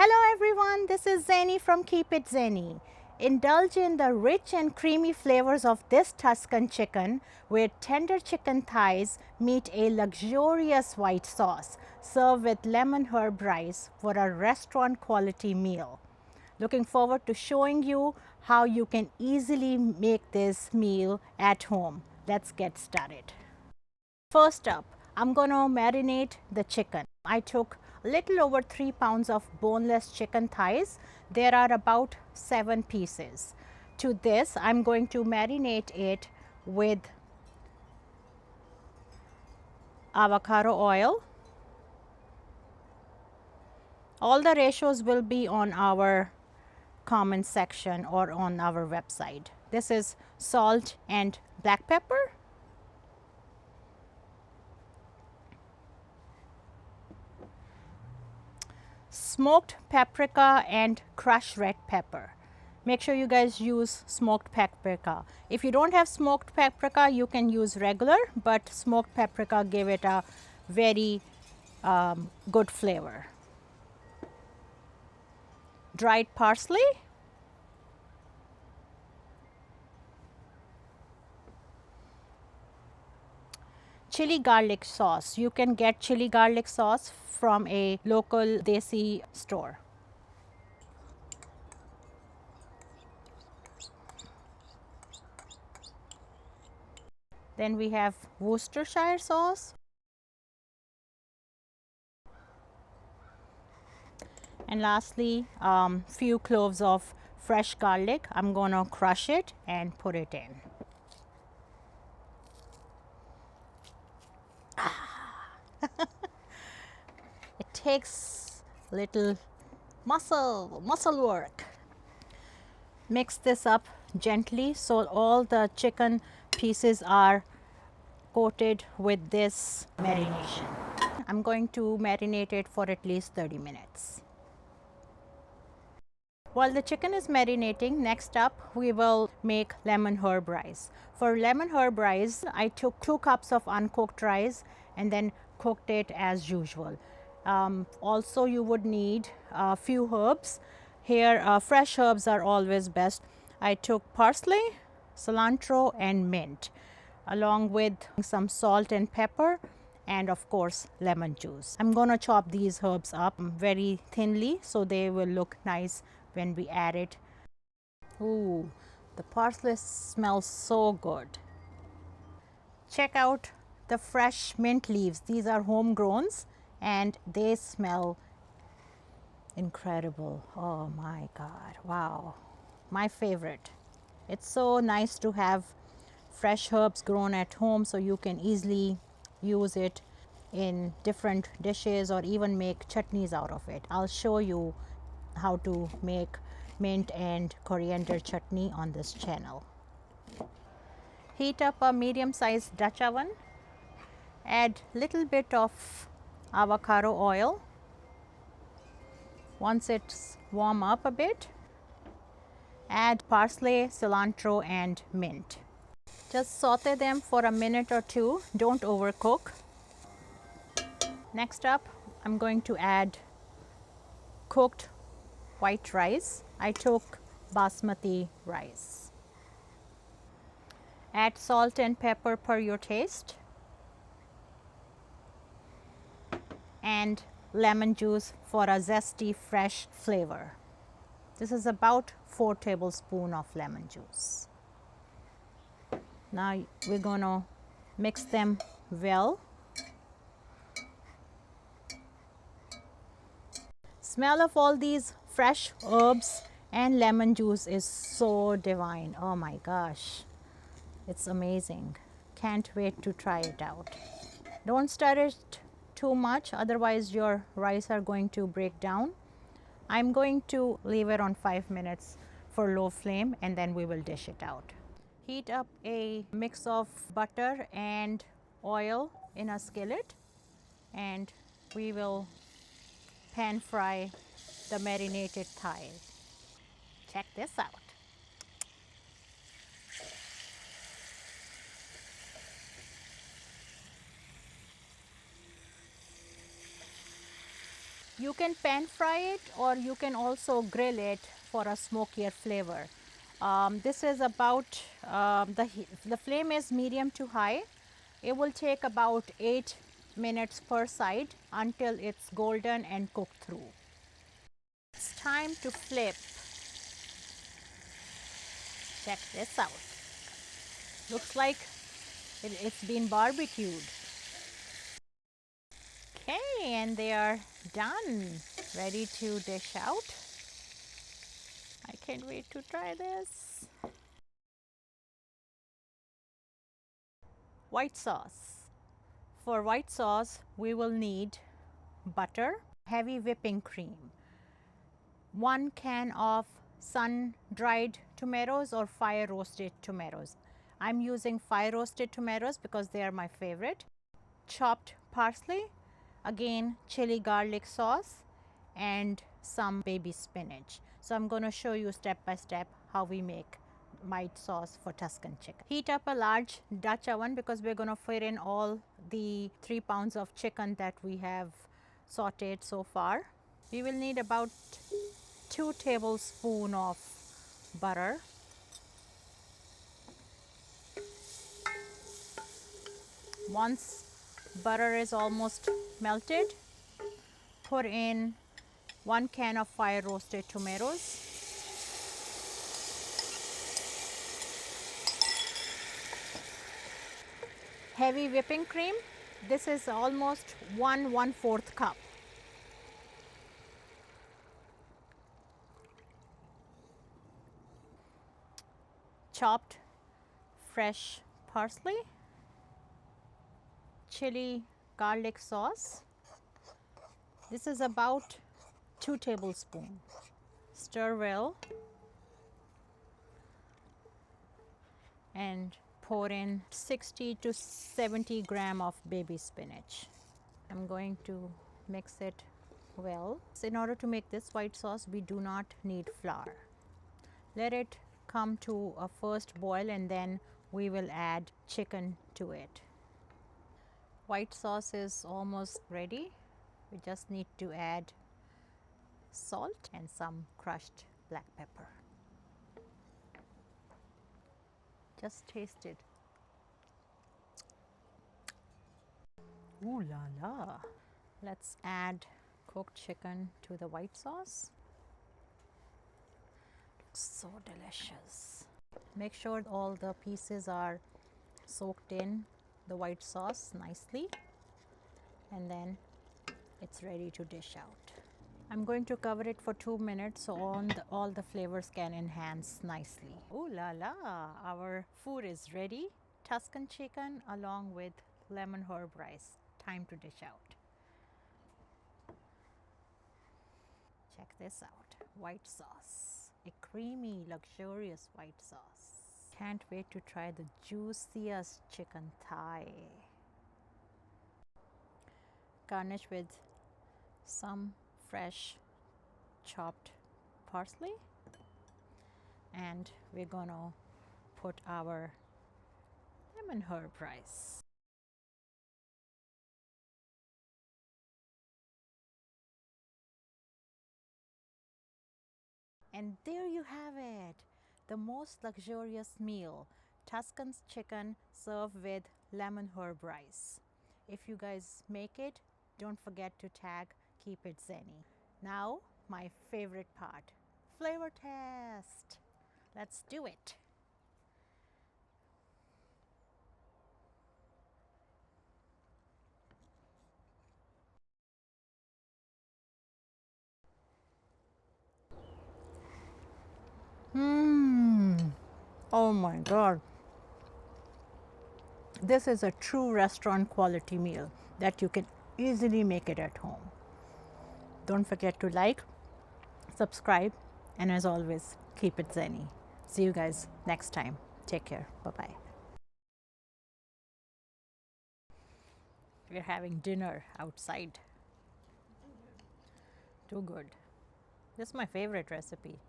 Hello everyone, this is Zeni from Keep It Zeni. Indulge in the rich and creamy flavors of this Tuscan chicken where tender chicken thighs meet a luxurious white sauce served with lemon herb rice for a restaurant quality meal. Looking forward to showing you how you can easily make this meal at home. Let's get started. First up, I'm going to marinate the chicken. I took a little over 3 pounds of boneless chicken thighs. There are about 7 pieces. To this, I'm going to marinate it with avocado oil. All the ratios will be on our comment section or on our website. This is salt and black pepper. Smoked paprika and crushed red pepper. Make sure you guys use smoked paprika. If you don't have smoked paprika, you can use regular, but smoked paprika give it a very good flavor. Dried parsley. Chili garlic sauce. You can get chili garlic sauce from a local desi store. Then we have Worcestershire sauce. And lastly, few cloves of fresh garlic. I'm going to crush it and put it in. It takes little muscle work. Mix this up gently so all the chicken pieces are coated with this marination. I'm going to marinate it for at least 30 minutes. While the chicken is marinating, next up we will make lemon herb rice. For lemon herb rice, I took 2 cups of uncooked rice and then cooked it as usual. Also, you would need a few herbs. Here, fresh herbs are always best. I took parsley, cilantro and mint along with some salt and pepper and of course lemon juice. I'm going to chop these herbs up very thinly so they will look nice when we add it. Ooh, the parsley smells so good. Check out the fresh mint leaves. These are homegrowns and they smell incredible. Oh my God, wow, my favorite. It's so nice to have fresh herbs grown at home so you can easily use it in different dishes or even make chutneys out of it. I'll show you how to make mint and coriander chutney on this channel. Heat up a medium-sized Dutch oven. Add little bit of avocado oil. Once it's warm up a bit, add parsley, cilantro and mint. Just saute them for a minute or two. Don't overcook. Next up, I'm going to add cooked white rice. I took basmati rice. Add salt and pepper per your taste and lemon juice for a zesty fresh flavor. This is about 4 tablespoons of lemon juice. Now we're going to mix them well. Smell of all these fresh herbs and lemon juice is so divine. Oh my gosh, it's amazing. Can't wait to try it out. Don't stir it too much, otherwise your rice are going to break down. I'm going to leave it on 5 minutes for low flame and then we will dish it out. Heat up a mix of butter and oil in a skillet and we will pan fry the marinated thighs. Check this out. You can pan fry it or you can also grill it for a smokier flavor. This is about, the flame is medium to high. It will take about 8 minutes per side until it's golden and cooked through. It's time to flip. Check this out. Looks like it's been barbecued. Okay, and they are done, ready to dish out. I can't wait to try this. White sauce. For white sauce, we will need butter, heavy whipping cream, 1 can of sun-dried tomatoes or fire-roasted tomatoes. I'm using fire-roasted tomatoes because they are my favorite. Chopped parsley, again chili garlic sauce, and some baby spinach. So I'm going to show you step by step how we make white sauce for Tuscan chicken. Heat up a large Dutch oven because we're going to fit in all the 3 pounds of chicken that we have sauteed so far. We will need about 2 tablespoons of butter. Once butter is almost melted, put in 1 can of fire roasted tomatoes. Heavy whipping cream, this is almost 1/4 cup. Chopped fresh parsley, chili garlic sauce. This is about 2 tablespoons. Stir well and pour in 60 to 70 gram of baby spinach. I'm going to mix it well. So in order to make this white sauce, we do not need flour. Let it come to a first boil and then we will add chicken to it. White sauce is almost ready. We just need to add salt and some crushed black pepper. Just taste it. Ooh la la. Let's add cooked chicken to the white sauce. So delicious. Make sure all the pieces are soaked in the white sauce nicely, and then it's ready to dish out. I'm going to cover it for 2 minutes so all the flavors can enhance nicely. Ooh la la, our food is ready. Tuscan chicken along with lemon herb rice. Time to dish out. Check this out, white sauce. A creamy, luxurious white sauce. Can't wait to try the juiciest chicken thigh. Garnish with some fresh chopped parsley, and we're gonna put our lemon herb rice. And there you have it, the most luxurious meal, Tuscan chicken served with lemon herb rice. If you guys make it, don't forget to tag Keep It Zenny. Now, my favorite part, flavor test. Let's do it. Oh my God. This is a true restaurant quality meal that you can easily make it at home. Don't forget to like, subscribe, and as always, keep it zenny. See you guys next time. Take care. Bye-bye. We're having dinner outside. Too good. This is my favorite recipe.